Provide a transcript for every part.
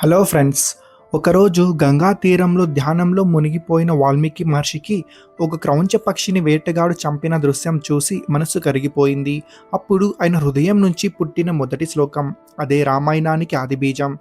Hello friends. ఒకరోజు గంగా తీరంలో ధ్యానంలో మునిగిపోయిన వాల్మీకి మహర్షికి ఒక క్రౌంచ పక్షిని వేటగాడు చంపిన దృశ్యం చూసి మనసు కరిగిపోయింది. అప్పుడు ఆయన హృదయం నుంచి పుట్టిన మొదటి శ్లోకం అదే రామాయణానికి ఆదిబీజం.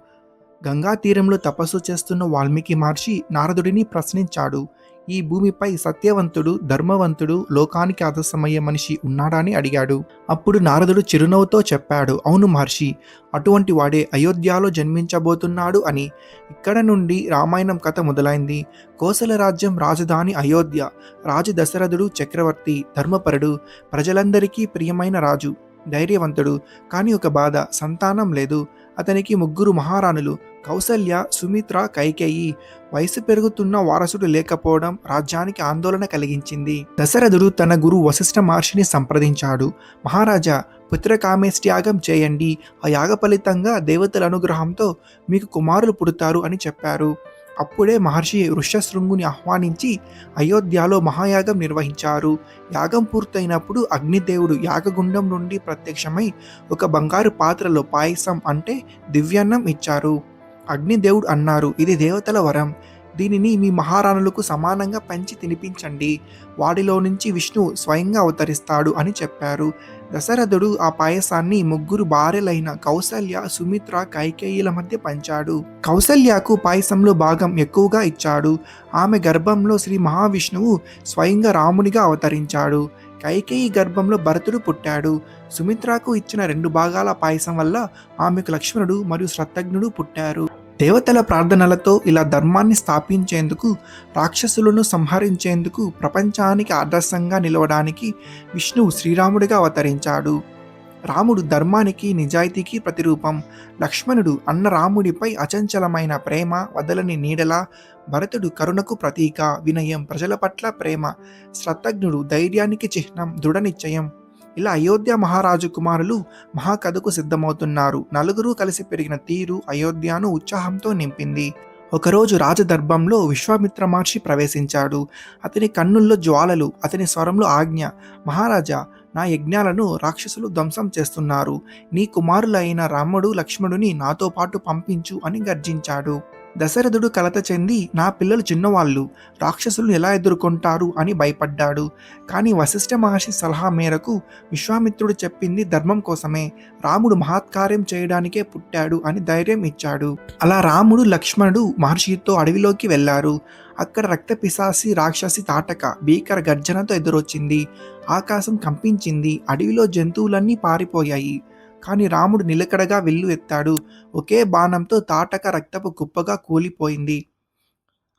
గంగా తీరంలో తపస్సు చేస్తున్న వాల్మీకి మహర్షి నారదుడిని ప్రశ్నించాడు. ఈ భూమిపై సత్యవంతుడు, ధర్మవంతుడు, లోకానికి ఆదర్శమయ్యే మనిషి ఉన్నాడా అని అడిగాడు. అప్పుడు నారదుడు చిరునవ్వుతో చెప్పాడు, అవును మహర్షి, అటువంటి వాడే అయోధ్యలో జన్మించబోతున్నాడు అని. ఇక్కడ నుండి రామాయణం కథ మొదలైంది. కోసల రాజ్యం రాజధాని అయోధ్య. రాజు దశరథుడు చక్రవర్తి, ధర్మపరుడు, ప్రజలందరికీ ప్రియమైన రాజు, ధైర్యవంతుడు. కానీ ఒక బాధ, సంతానం లేదు. అతనికి ముగ్గురు మహారాణులు, కౌసల్య, సుమిత్ర, కైకేయి. వయసు పెరుగుతున్న వారసుడు లేకపోవడం రాజ్యానికి ఆందోళన కలిగించింది. దశరథుడు తన గురువు వశిష్ఠ మహర్షిని సంప్రదించాడు. మహారాజా, పుత్రకామేష్ట్యాగం చేయండి. ఆ యాగ ఫలితంగా దేవతల అనుగ్రహంతో మీకు కుమారులు పుడతారు అని చెప్పారు. అప్పుడే మహర్షి ఋష్యశృంగుని ఆహ్వానించి అయోధ్యలో మహాయాగం నిర్వహించారు. యాగం పూర్తయినప్పుడు అగ్నిదేవుడు యాగగుండం నుండి ప్రత్యక్షమై ఒక బంగారు పాత్రలో పాయసం అంటే దివ్యాన్నం ఇచ్చారు. అగ్నిదేవుడు అన్నారు, ఇది దేవతల వరం. దీనిని మీ మహారాణులకు సమానంగా పంచి తినిపించండి. వాడిలో నుంచి విష్ణువు స్వయంగా అవతరిస్తాడు అని చెప్పారు. దశరథుడు ఆ పాయసాన్ని ముగ్గురు భార్యలైన కౌసల్య, సుమిత్ర, కైకేయిల మధ్య పంచాడు. కౌసల్యకు పాయసంలో భాగం ఎక్కువగా ఇచ్చాడు. ఆమె గర్భంలో శ్రీ మహావిష్ణువు స్వయంగా రామునిగా అవతరించాడు. కైకేయి గర్భంలో భరతుడు పుట్టాడు. సుమిత్రకు ఇచ్చిన 2 భాగాల పాయసం వల్ల ఆమెకు లక్ష్మణుడు మరియు శత్రుఘ్నుడు పుట్టారు. దేవతల ప్రార్థనలతో ఇలా ధర్మాన్ని స్థాపించేందుకు, రాక్షసులను సంహరించేందుకు, ప్రపంచానికి ఆదర్శంగా నిలవడానికి విష్ణువు శ్రీరాముడిగా అవతరించాడు. రాముడు ధర్మానికి, నిజాయితీకి ప్రతిరూపం. లక్ష్మణుడు అన్న రాముడిపై అచంచలమైన ప్రేమ, వదలని నీడల. భరతుడు కరుణకు ప్రతీక, వినయం, ప్రజల పట్ల ప్రేమ. శత్రుఘ్నుడు ధైర్యానికి చిహ్నం, దృఢ నిశ్చయం. ఇలా అయోధ్య మహారాజు కుమారులు మహాకథకు సిద్ధమవుతున్నారు. నలుగురు కలిసి పెరిగిన తీరు అయోధ్యను ఉత్సాహంతో నింపింది. ఒకరోజు రాజదర్భంలో విశ్వామిత్ర మహర్షి ప్రవేశించాడు. అతని కన్నుల్లో జ్వాలలు, అతని స్వరంలో ఆజ్ఞ. మహారాజా, నా యజ్ఞాలను రాక్షసులు ధ్వంసం చేస్తున్నారు. నీ కుమారులైన రాముడు, లక్ష్మణుని నాతో పాటు పంపించు అని గర్జించాడు. దశరథుడు కలత చెంది, నా పిల్లలు చిన్నవాళ్ళు, రాక్షసులను ఎలా ఎదుర్కొంటారు అని భయపడ్డాడు. కానీ వశిష్ఠ మహర్షి సలహా మేరకు విశ్వామిత్రుడు చెప్పింది ధర్మం కోసమే, రాముడు మహత్కార్యం చేయడానికే పుట్టాడు అని ధైర్యం ఇచ్చాడు. అలా రాముడు, లక్ష్మణుడు మహర్షితో అడవిలోకి వెళ్లారు. అక్కడ రక్తపిశాసి రాక్షసి తాటక భీకర గర్జనతో ఎదురొచ్చింది. ఆకాశం కంపించింది. అడవిలో జంతువులన్నీ పారిపోయాయి. కానీ రాముడు నిలకడగా విల్లు ఎత్తాడు. ఒకే బాణంతో తాటక రక్తపు కుప్పగా కూలిపోయింది.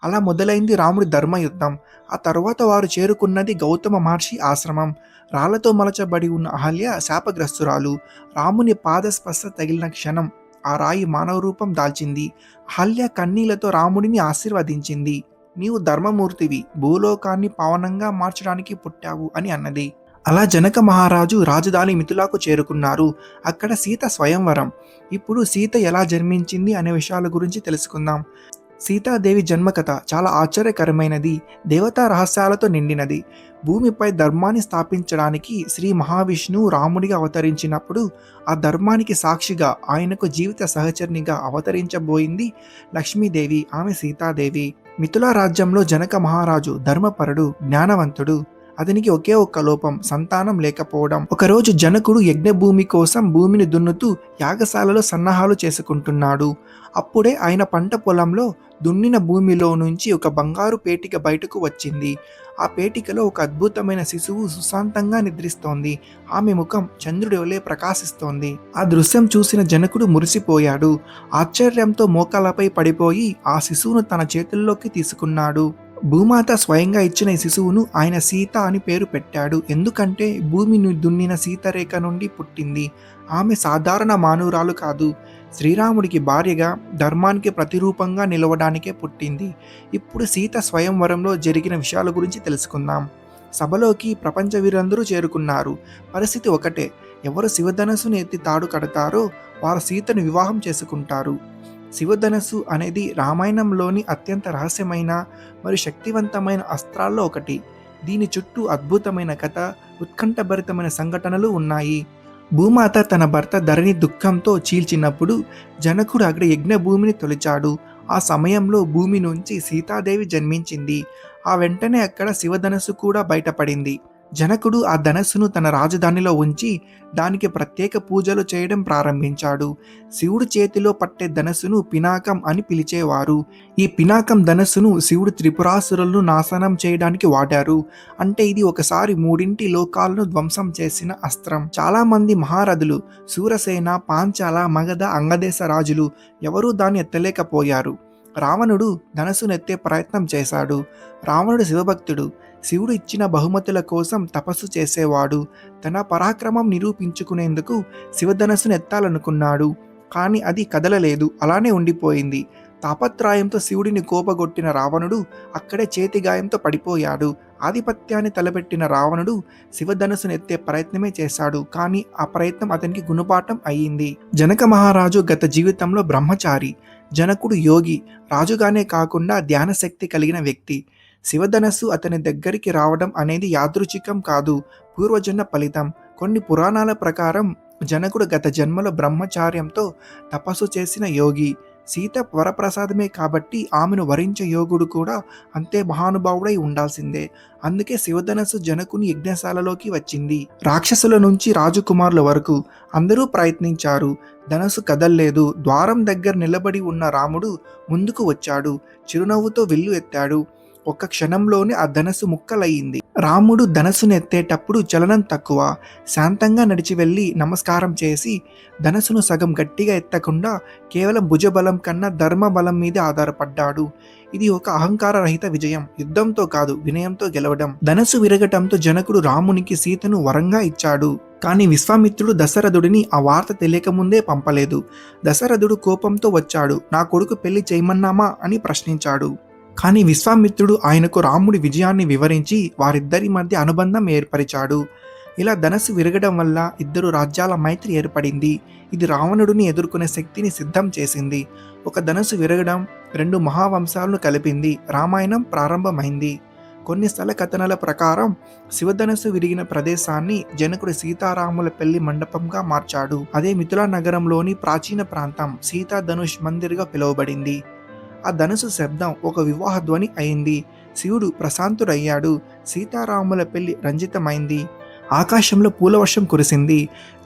అలా మొదలైంది రాముడి ధర్మయుద్ధం. ఆ తరువాత వారు చేరుకున్నది గౌతమ మహర్షి ఆశ్రమం. రాళ్లతో మలచబడి ఉన్న అహల్య శాపగ్రస్తురాలు. రాముని పాదస్పర్శ తగిలిన క్షణం ఆ రాయి మానవ రూపం దాల్చింది. అహల్య కన్నీళ్లతో రాముడిని ఆశీర్వదించింది. నీవు ధర్మమూర్తివి, భూలోకాన్ని పావనంగా మార్చడానికి పుట్టావు అని అన్నది. అలా జనక మహారాజు రాజధాని మిథిలకు చేరుకున్నారు. అక్కడ సీత స్వయంవరం. ఇప్పుడు సీత ఎలా జన్మించింది అనే విషయాల గురించి తెలుసుకుందాం. సీతాదేవి జన్మకథ చాలా ఆశ్చర్యకరమైనది, దేవతా రహస్యాలతో నిండినది. భూమిపై ధర్మాన్ని స్థాపించడానికి శ్రీ మహావిష్ణువు రాముడిగా అవతరించినప్పుడు ఆ ధర్మానికి సాక్షిగా ఆయనకు జీవిత సహచరినిగా అవతరించబోయింది లక్ష్మీదేవి, ఆమె సీతాదేవి. మిథిలా రాజ్యంలో జనక మహారాజు ధర్మపరుడు, జ్ఞానవంతుడు. అతనికి ఒకే ఒక్క లోపం, సంతానం లేకపోవడం. ఒకరోజు జనకుడు యజ్ఞభూమి కోసం భూమిని దున్నుతూ యాగశాలలో సన్నాహాలు చేసుకుంటున్నాడు. అప్పుడే ఆయన పంట పొలంలో దున్నిన భూమిలో నుంచి ఒక బంగారు పేటిక బయటకు వచ్చింది. ఆ పేటికలో ఒక అద్భుతమైన శిశువు సుశాంతంగా నిద్రిస్తోంది. ఆమె ముఖం చంద్రుడి వలె ప్రకాశిస్తోంది. ఆ దృశ్యం చూసిన జనకుడు మురిసిపోయాడు. ఆశ్చర్యంతో మోకాలపై పడిపోయి ఆ శిశువును తన చేతుల్లోకి తీసుకున్నాడు. భూమాత స్వయంగా ఇచ్చిన ఈ శిశువును ఆయన సీత అని పేరు పెట్టాడు. ఎందుకంటే భూమిని దున్నిన సీతరేఖ నుండి పుట్టింది. ఆమె సాధారణ మానవురాలు కాదు, శ్రీరాముడికి భార్యగా, ధర్మానికి ప్రతిరూపంగా నిలవడానికే పుట్టింది. ఇప్పుడు సీత స్వయంవరంలో జరిగిన విషయాల గురించి తెలుసుకుందాం. సభలోకి ప్రపంచ వీరందరూ చేరుకున్నారు. పరిస్థితి ఒకటే, ఎవరు శివధనస్సును ఎత్తి తాడు కడతారో వారు సీతను వివాహం చేసుకుంటారు. శివధనస్సు అనేది రామాయణంలోని అత్యంత రహస్యమైన మరియు శక్తివంతమైన అస్త్రాల్లో ఒకటి. దీని చుట్టూ అద్భుతమైన కథ, ఉత్కంఠభరితమైన సంఘటనలు ఉన్నాయి. భూమాత తన భర్త ధరణి దుఃఖంతో చీల్చినప్పుడు జనకుడు అక్కడ యజ్ఞ భూమిని తొలిచాడు. ఆ సమయంలో భూమి నుంచి సీతాదేవి జన్మించింది. ఆ వెంటనే అక్కడ శివధనస్సు కూడా బయటపడింది. జనకుడు ఆ ధనస్సును తన రాజధానిలో ఉంచి దానికి ప్రత్యేక పూజలు చేయడం ప్రారంభించాడు. శివుడి చేతిలో పట్టే ధనస్సును పినాకం అని పిలిచేవారు. ఈ పినాకం ధనస్సును శివుడు త్రిపురాసురులను నాశనం చేయడానికి వాడారు. అంటే ఇది ఒకసారి మూడింటి లోకాలను ధ్వంసం చేసిన అస్త్రం. చాలా మంది మహారథులు శూరసేన, పాంచాల, మగధ, అంగదేశ రాజులు ఎవరూ దాన్ని ఎత్తలేకపోయారు. రావణుడు ధనస్సును ఎత్తే ప్రయత్నం చేశాడు. రావణుడు శివభక్తుడు. శివుడు ఇచ్చిన బహుమతుల కోసం తపస్సు చేసేవాడు. తన పరాక్రమం నిరూపించుకునేందుకు శివధనస్సును ఎత్తాలనుకున్నాడు. కానీ అది కదలలేదు, అలానే ఉండిపోయింది. తాపత్రయంతో శివుడిని కోపగొట్టిన రావణుడు అక్కడే చేతిగాయంతో పడిపోయాడు. ఆధిపత్యాన్ని తలపెట్టిన రావణుడు శివధనస్సును ఎత్తే ప్రయత్నమే చేశాడు. కానీ ఆ ప్రయత్నం అతనికి గుణపాఠం అయ్యింది. జనక మహారాజు గత జీవితంలో బ్రహ్మచారి. జనకుడు యోగి. రాజుగానే కాకుండా ధ్యానశక్తి కలిగిన వ్యక్తి. శివధనస్సు అతని దగ్గరికి రావడం అనేది యాదృచ్ఛికం కాదు, పూర్వజన్మ ఫలితం. కొన్ని పురాణాల ప్రకారం జనకుడు గత జన్మలో బ్రహ్మచార్యంతో తపస్సు చేసిన యోగి. సీత వరప్రసాదమే కాబట్టి ఆమెను వరించే యోగుడు కూడా అంతే మహానుభావుడై ఉండాల్సిందే. అందుకే శివధనస్సు జనకుని యజ్ఞశాలలోకి వచ్చింది. రాక్షసుల నుంచి రాజకుమారుల వరకు అందరూ ప్రయత్నించారు. ధనస్సు కదల్లేదు. ద్వారం దగ్గర నిలబడి ఉన్న రాముడు ముందుకు వచ్చాడు. చిరునవ్వుతో విల్లు ఎత్తాడు. ఒక్క క్షణంలోనే ఆ ధనస్సు ముక్కలయ్యింది. రాముడు ధనస్సును ఎత్తేటప్పుడు చలనం తక్కువ. శాంతంగా నడిచి వెళ్ళి నమస్కారం చేసి ధనస్సును సగం గట్టిగా ఎత్తకుండా కేవలం భుజబలం కన్నా ధర్మబలం మీదే ఆధారపడ్డాడు. ఇది ఒక అహంకార రహిత విజయం. యుద్ధంతో కాదు, వినయంతో గెలవడం. ధనస్సు విరగటంతో జనకుడు రామునికి సీతను వరంగా ఇచ్చాడు. కానీ విశ్వామిత్రుడు దశరథుడిని ఆ వార్త తెలియకముందే పంపలేదు. దశరథుడు కోపంతో వచ్చాడు. నా కొడుకు పెళ్లి చేయమన్నామా అని ప్రశ్నించాడు. కానీ విశ్వామిత్రుడు ఆయనకు రాముడి విజయాన్ని వివరించి వారిద్దరి మధ్య అనుబంధం ఏర్పరిచాడు. ఇలా ధనస్సు విరగడం వల్ల ఇద్దరు రాజ్యాల మైత్రి ఏర్పడింది. ఇది రావణుడిని ఎదుర్కొనే శక్తిని సిద్ధం చేసింది. ఒక ధనస్సు విరగడం రెండు మహావంశాలను కలిపింది. రామాయణం ప్రారంభమైంది. కొన్ని స్థల కథనాల ప్రకారం శివధనస్సు విరిగిన ప్రదేశాన్ని జనకుడు సీతారాముల పెళ్లి మండపంగా మార్చాడు. అదే మిథిలా నగరంలోని ప్రాచీన ప్రాంతం సీతా ధనుష్ మందిర్గా పిలువబడింది. ఆ ధనుసు శబ్దం ఒక వివాహ ధ్వని అయింది. శివుడు ప్రశాంతుడయ్యాడు. సీతారాముల పెళ్లి రంజితమైంది. ఆకాశంలో పూలవర్షం కురిసింది.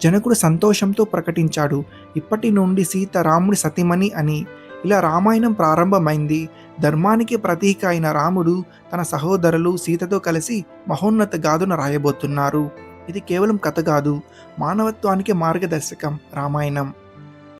జనకుడు సంతోషంతో ప్రకటించాడు, ఇప్పటి నుండి సీత రాముడి సతీమణి అని. ఇలా రామాయణం ప్రారంభమైంది. ధర్మానికి ప్రతీక అయిన రాముడు తన సహోదరులు సీతతో కలిసి మహోన్నత గాథను రాయబోతున్నారు. ఇది కేవలం కథ కాదు, మానవత్వానికి మార్గదర్శకం. రామాయణం